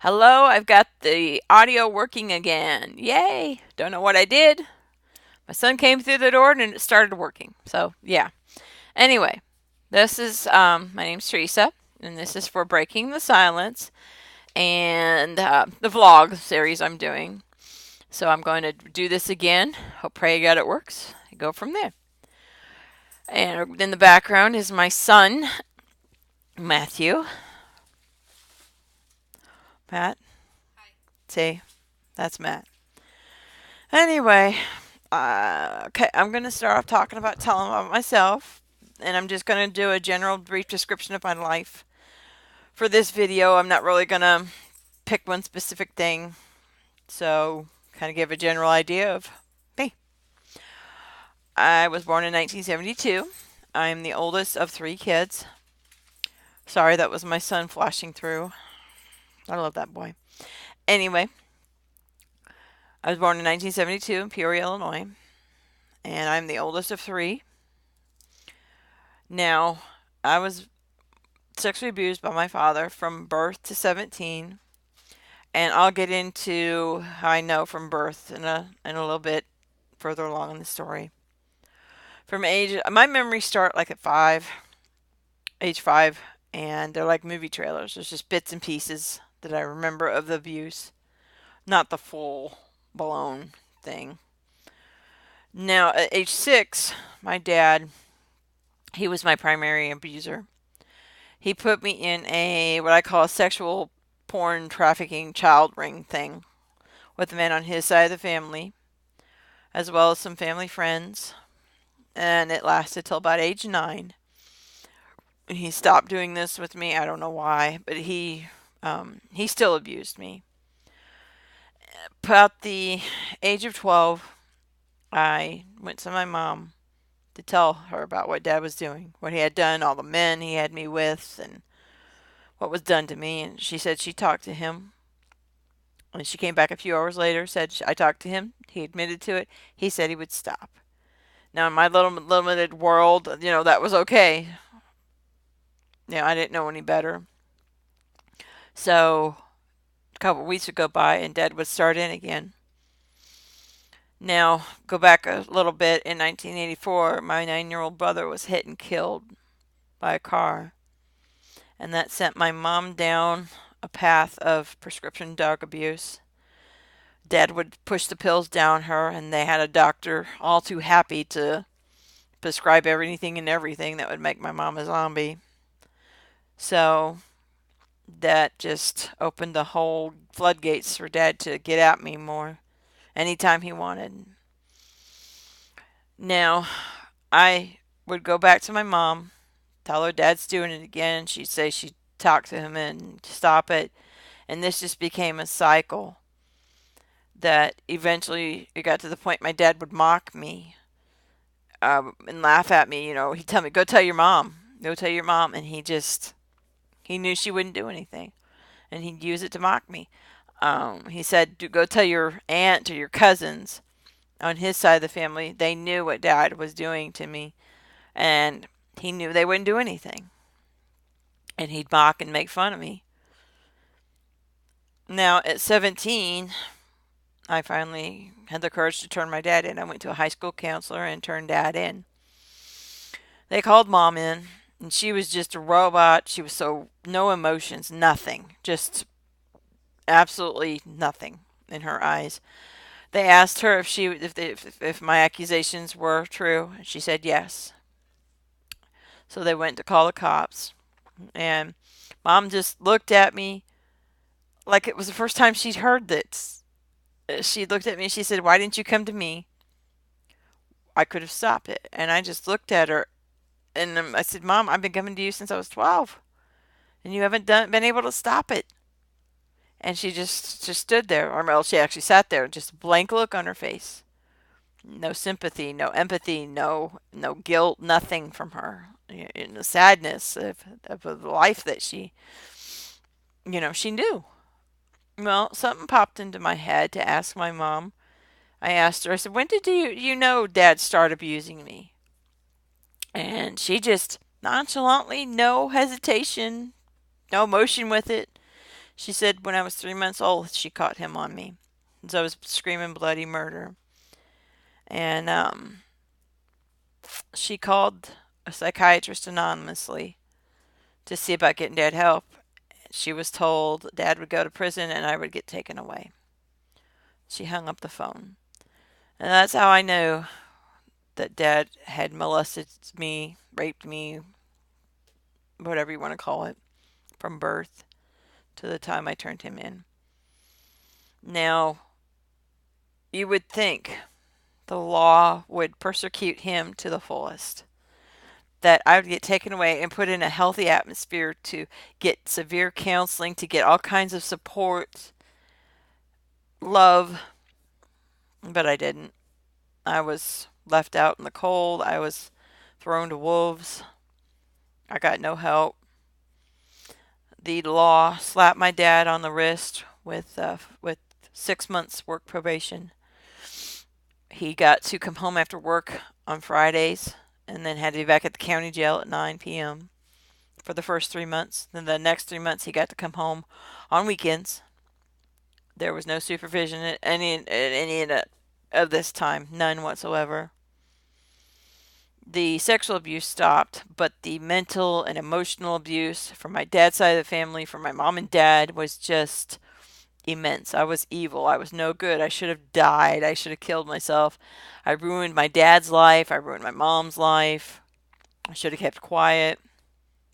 Hello, I've got the audio working again. Yay! Don't know what I did. My son came through the door and it started working. So, yeah. Anyway, this is, my name's Teresa, and this is for Breaking the Silence and the vlog series I'm doing. So, I'm going to do this again. Hope, pray God it works. Go from there. And in the background is my son, Matthew. Matt, say, that's Matt. Anyway, okay, I'm going to start off talking about telling about myself, and I'm just going to do a general brief description of my life. For this video, I'm not really going to pick one specific thing, so kind of give a general idea of me. I was born in 1972. I'm the oldest of three kids. Sorry, that was my son flashing through. I love that boy. Anyway, I was born in 1972 in Peoria, Illinois, and I'm the oldest of three. Now, I was sexually abused by my father from birth to 17, and I'll get into how I know from birth in a little bit further along in the story. From my memories start like at age 5, and they're like movie trailers. There's just bits and pieces that I remember of the abuse, not the full blown thing. Now, at age 6, my dad, he was my primary abuser. He put me in a what I call a sexual porn trafficking child ring thing with the men on his side of the family, as well as some family friends, and it lasted till about age 9. He stopped doing this with me. I don't know why, but he still abused me. About the age of 12, I went to my mom to tell her about what Dad was doing, what he had done, all the men he had me with, and what was done to me. And she said she talked to him. And she came back a few hours later, said I talked to him. He admitted to it. He said he would stop. Now, in my little limited world, that was okay. I didn't know any better. So, a couple of weeks would go by and Dad would start in again. Now, go back a little bit. In 1984, my 9-year-old brother was hit and killed by a car. And that sent my mom down a path of prescription drug abuse. Dad would push the pills down her, and they had a doctor all too happy to prescribe anything and everything that would make my mom a zombie. So that just opened the whole floodgates for Dad to get at me more anytime he wanted. Now, I would go back to my mom, tell her Dad's doing it again. She'd say she'd talk to him and stop it. And this just became a cycle that eventually it got to the point my dad would mock me and laugh at me. He'd tell me, go tell your mom. Go tell your mom. And he knew she wouldn't do anything. And he'd use it to mock me. He said, go tell your aunt or your cousins on his side of the family. They knew what Dad was doing to me. And he knew they wouldn't do anything. And he'd mock and make fun of me. Now, at 17, I finally had the courage to turn my dad in. I went to a high school counselor and turned Dad in. They called Mom in, and she was just a robot. She was so no emotions, nothing, just absolutely nothing in her eyes. They asked her if my accusations were true, and she said yes. So they went to call the cops, and Mom just looked at me like it was the first time she'd heard this. She looked at me and she said, "Why didn't you come to me? I could have stopped it." And I just looked at her and I said, "Mom, I've been coming to you since I was 12 and you haven't been able to stop it." And she just stood there, or well, she actually sat there, just a blank look on her face. No sympathy, no empathy, no guilt, nothing from her. In the sadness of the life that she knew. Well, something popped into my head to ask my mom. I asked her, I said, when did you know Dad started abusing me? And she just nonchalantly, no hesitation, no emotion with it. She said when I was 3 months old, she caught him on me. So I was screaming bloody murder. And she called a psychiatrist anonymously to see about getting dad help. She was told dad would go to prison and I would get taken away. She hung up the phone. And that's how I knew that dad had molested me, raped me, whatever you want to call it, from birth to the time I turned him in. Now, you would think the law would persecute him to the fullest. That I would get taken away and put in a healthy atmosphere to get severe counseling, to get all kinds of support, love, but I didn't. I was left out in the cold. I was thrown to wolves. I got no help. The law slapped my dad on the wrist with 6 months work probation. He got to come home after work on Fridays and then had to be back at the county jail at 9 p.m. for the first 3 months. Then the next 3 months he got to come home on weekends. There was no supervision at any of this time, none whatsoever. The sexual abuse stopped, but the mental and emotional abuse from my dad's side of the family, from my mom and dad, was just immense. I was evil. I was no good. I should have died. I should have killed myself. I ruined my dad's life. I ruined my mom's life. I should have kept quiet.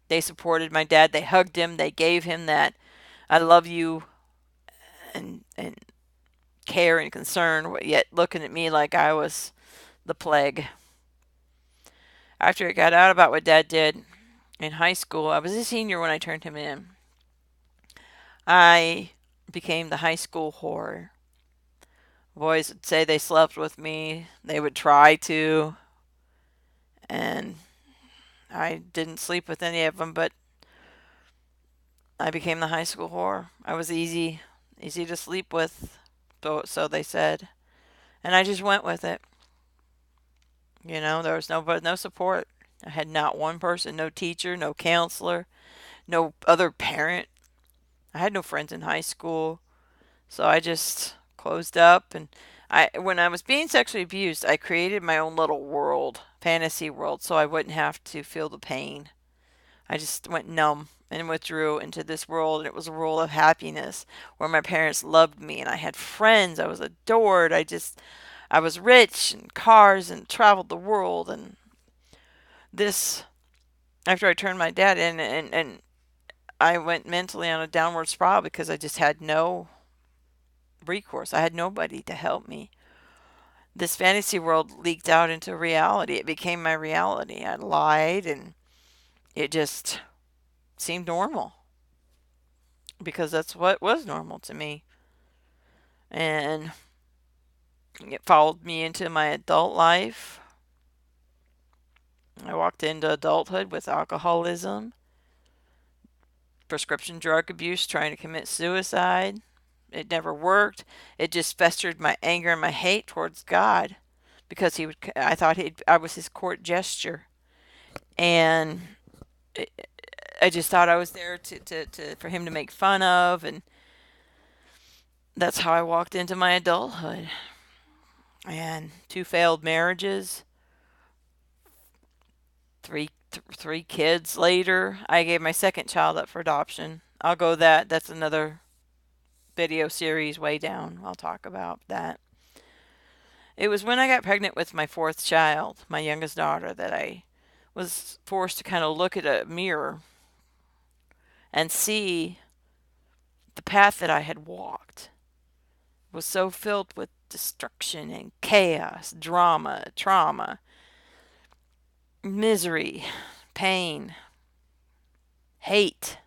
They supported my dad. They hugged him. They gave him that I love you and care and concern, yet looking at me like I was the plague. After I got out about what dad did in high school, I was a senior when I turned him in. I became the high school whore. Boys would say they slept with me. They would try to. And I didn't sleep with any of them, but I became the high school whore. I was easy to sleep with, so they said. And I just went with it. You know, there was no support. I had not one person, no teacher, no counselor, no other parent. I had no friends in high school. So I just closed up and when I was being sexually abused, I created my own little world, fantasy world, so I wouldn't have to feel the pain. I just went numb and withdrew into this world, and it was a world of happiness where my parents loved me and I had friends. I was adored. I was rich and cars and traveled the world. And this, after I turned my dad in, and I went mentally on a downward spiral because I just had no recourse. I had nobody to help me. This fantasy world leaked out into reality. It became my reality. I lied and it just seemed normal because that's what was normal to me. And it followed me into my adult life. I walked into adulthood with alcoholism, prescription drug abuse, trying to commit suicide. It never worked. It just festered my anger and my hate towards God because I thought I was his court gesture. And it, I just thought I was there for him to make fun of. And that's how I walked into my adulthood. And two failed marriages, three kids later, I gave my second child up for adoption. I'll go that. That's another video series way down. I'll talk about that. It was when I got pregnant with my fourth child, my youngest daughter, that I was forced to kind of look at a mirror and see the path that I had walked was so filled with destruction and chaos, drama, trauma, misery, pain, hate.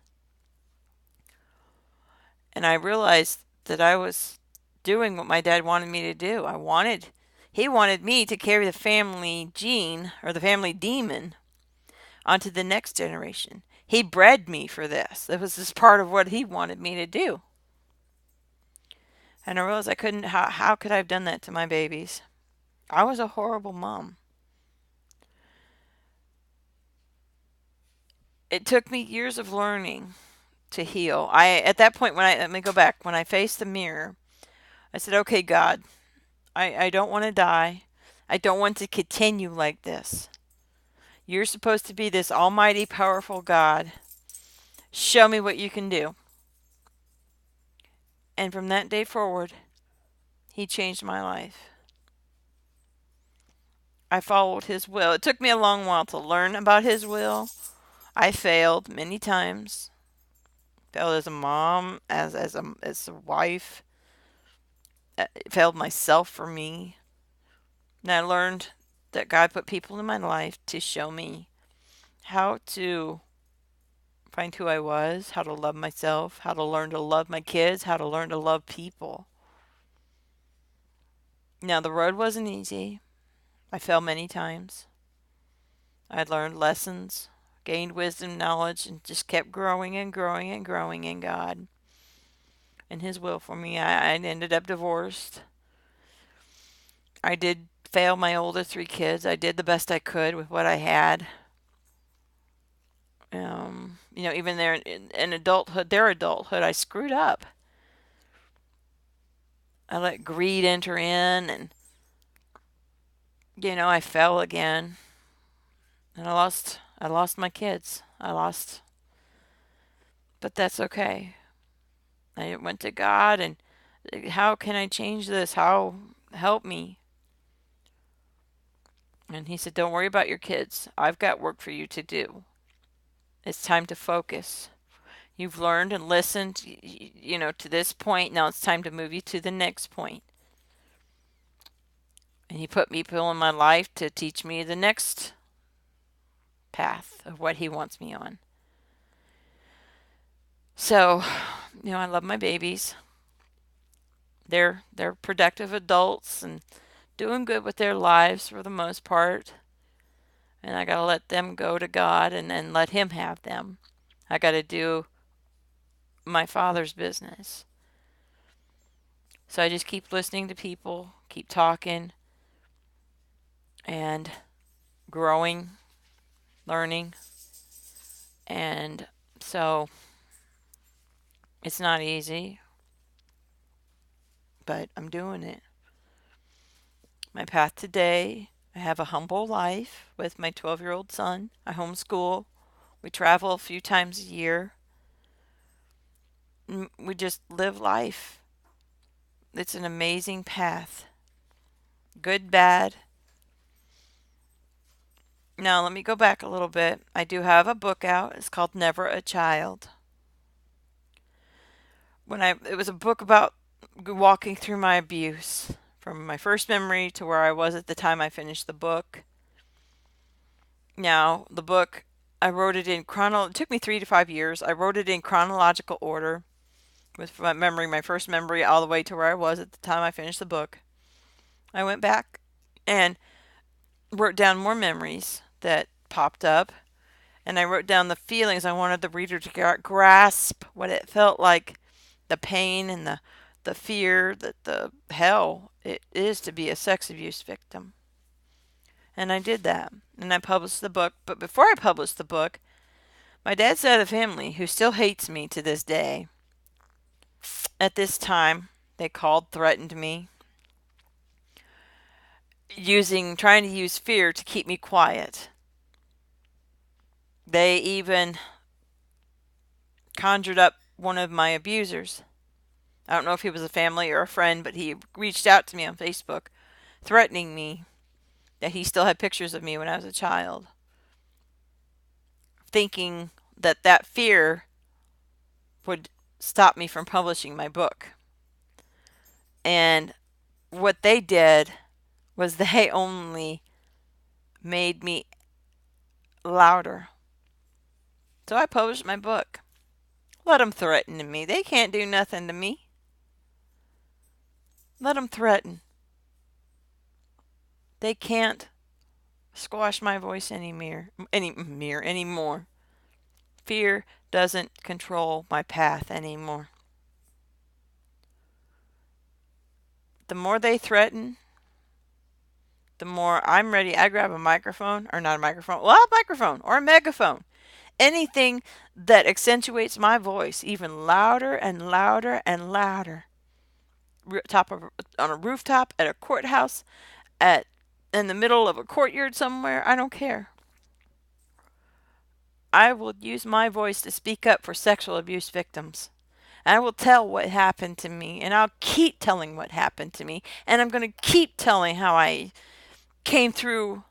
And I realized that I was doing what my dad wanted me to do. He wanted me to carry the family gene or the family demon onto the next generation. He bred me for this. That was just part of what he wanted me to do. And I realized I couldn't, how could I have done that to my babies? I was a horrible mom. It took me years of learning to heal. At that point, let me go back. When I faced the mirror, I said, okay, God, I don't want to die. I don't want to continue like this. You're supposed to be this almighty, powerful God. Show me what you can do. And from that day forward, He changed my life. I followed His will. It took me a long while to learn about His will. I failed many times. Failed as a mom, as a wife. Failed myself for me. And I learned that God put people in my life to show me how to find who I was, how to love myself, how to learn to love my kids, how to learn to love people. Now, the road wasn't easy. I fell many times. I learned lessons, gained wisdom, knowledge, and just kept growing and growing and growing in God and His will for me. I ended up divorced. I did fail my older three kids. I did the best I could with what I had. Even in adulthood, their adulthood, I screwed up. I let greed enter in, and I fell again, and I lost my kids. But that's okay. I went to God, and how can I change this? How help me? And He said, "Don't worry about your kids. I've got work for you to do. It's time to focus. You've learned and listened, to this point. Now it's time to move you to the next point." And He put people in my life to teach me the next path of what He wants me on. So, I love my babies. They're productive adults and doing good with their lives for the most part. And I got to let them go to God and let Him have them. I got to do my Father's business. So I just keep listening to people, keep talking, and growing, learning. And so it's not easy, but I'm doing it. My path today, I have a humble life with my 12-year-old son. I homeschool. We travel a few times a year. We just live life. It's an amazing path. Good, bad. Now, let me go back a little bit. I do have a book out. It's called Never a Child. It was a book about walking through my abuse from my first memory to where I was at the time I finished the book. Now, the book, I wrote it in it took me 3 to 5 years. I wrote it in chronological order with my first memory all the way to where I was at the time I finished the book. I went back and wrote down more memories that popped up, and I wrote down the feelings. I wanted the reader to grasp what it felt like, the pain and the fear, the hell it is to be a sex abuse victim. And I did that, and I published the book. But before I published the book, my dad's side of the family, who still hates me to this day, at this time, they called, threatened me, trying to use fear to keep me quiet. They even conjured up one of my abusers. I don't know if he was a family or a friend, but he reached out to me on Facebook, threatening me that he still had pictures of me when I was a child, thinking that fear would stop me from publishing my book. And what they did was they only made me louder. So I published my book. Let them threaten me. They can't do nothing to me. Let them threaten. They can't squash my voice anymore. Fear doesn't control my path anymore. The more they threaten, the more I'm ready. I grab a microphone, or not a microphone, well, a microphone or a megaphone, anything that accentuates my voice even louder and louder and louder. Top of on a rooftop, at a courthouse, at in the middle of a courtyard somewhere, I don't care. I will use my voice to speak up for sexual abuse victims. And I will tell what happened to me, and I'll keep telling what happened to me, and I'm going to keep telling how I came through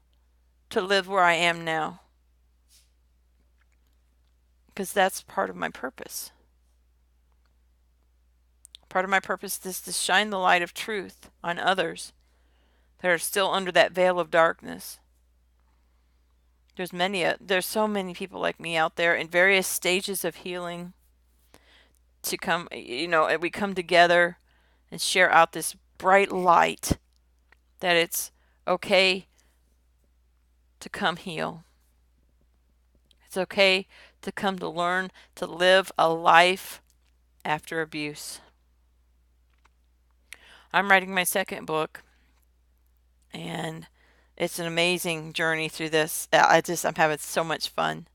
to live where I am now, because that's part of my purpose. Part of my purpose is to shine the light of truth on others that are still under that veil of darkness. There's so many people like me out there in various stages of healing to come, and we come together and share out this bright light that it's okay to come heal. It's okay to come to learn to live a life after abuse. I'm writing my second book, and it's an amazing journey through this. I'm having so much fun.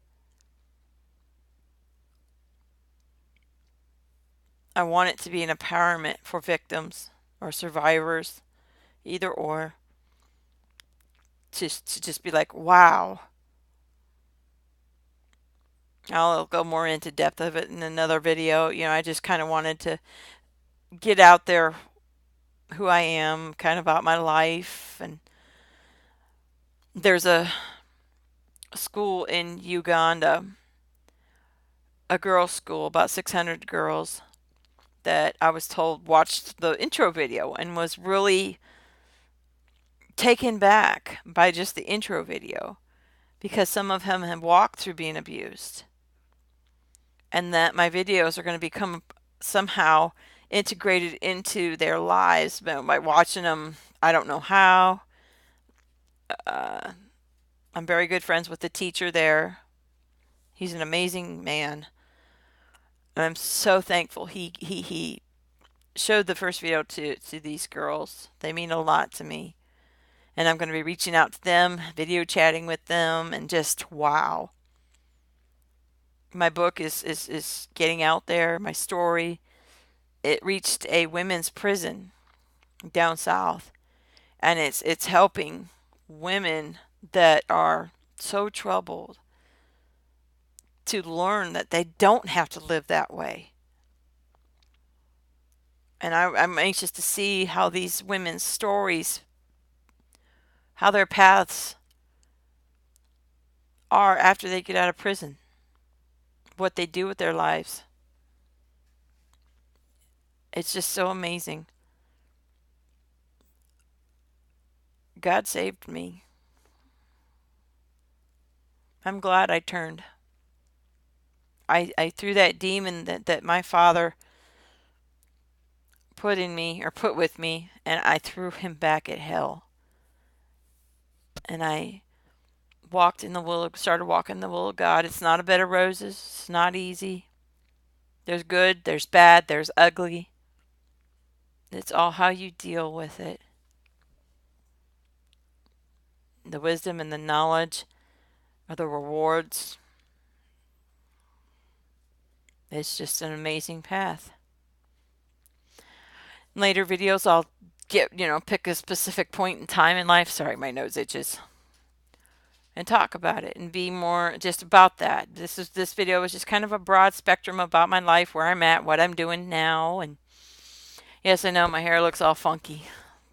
I want it to be an empowerment for victims or survivors, either or, to just be like, wow. I'll go more into depth of it in another video. I just kind of wanted to get out there who I am, kind of about my life. And there's a school in Uganda, a girls' school, about 600 girls, that I was told watched the intro video and was really taken back by just the intro video, because some of them have walked through being abused, and that my videos are going to become somehow integrated into their lives by watching them. I don't know how. I'm very good friends with the teacher there. He's an amazing man. And I'm so thankful he showed the first video to these girls. They mean a lot to me. And I'm going to be reaching out to them, video chatting with them, and just wow. My book is getting out there, my story. It reached a women's prison down south, and it's helping women that are so troubled to learn that they don't have to live that way. And I'm anxious to see how these women's stories, how their paths are after they get out of prison, what they do with their lives. It's just so amazing. God saved me. I'm glad I turned. I threw that demon that my father put in me, or put with me, and I threw him back at hell. And I started walking the will of God. It's not a bed of roses. It's not easy. There's good, there's bad, there's ugly. It's all how you deal with it. The wisdom and the knowledge are the rewards. It's just an amazing path. In later videos, I'll pick a specific point in time in life. Sorry, my nose itches. And talk about it and be more just about that. This video was just kind of a broad spectrum about my life, where I'm at, what I'm doing now. And yes, I know my hair looks all funky.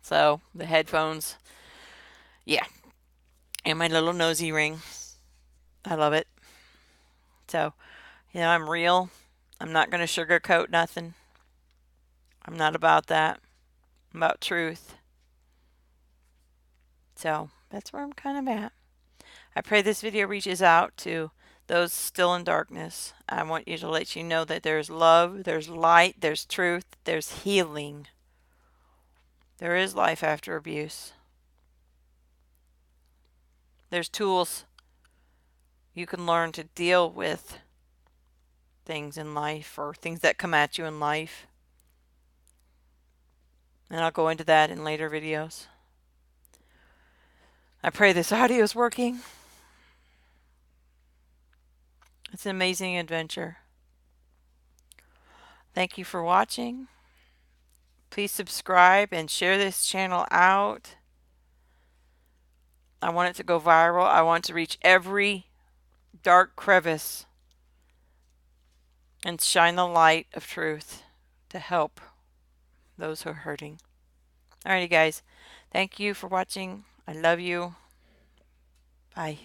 So the headphones, yeah. And my little nosy ring. I love it. So, I'm real. I'm not going to sugarcoat nothing. I'm not about that. I'm about truth. So, that's where I'm kind of at. I pray this video reaches out to those still in darkness. I want you to let you know that there's love, there's light, there's truth, there's healing. There is life after abuse. There's tools you can learn to deal with things in life, or things that come at you in life. And I'll go into that in later videos. I pray this audio is working. It's an amazing adventure. Thank you for watching. Please subscribe and share this channel out. I want it to go viral. I want to reach every dark crevice and shine the light of truth to help those who are hurting. Alrighty, guys. Thank you for watching. I love you. Bye.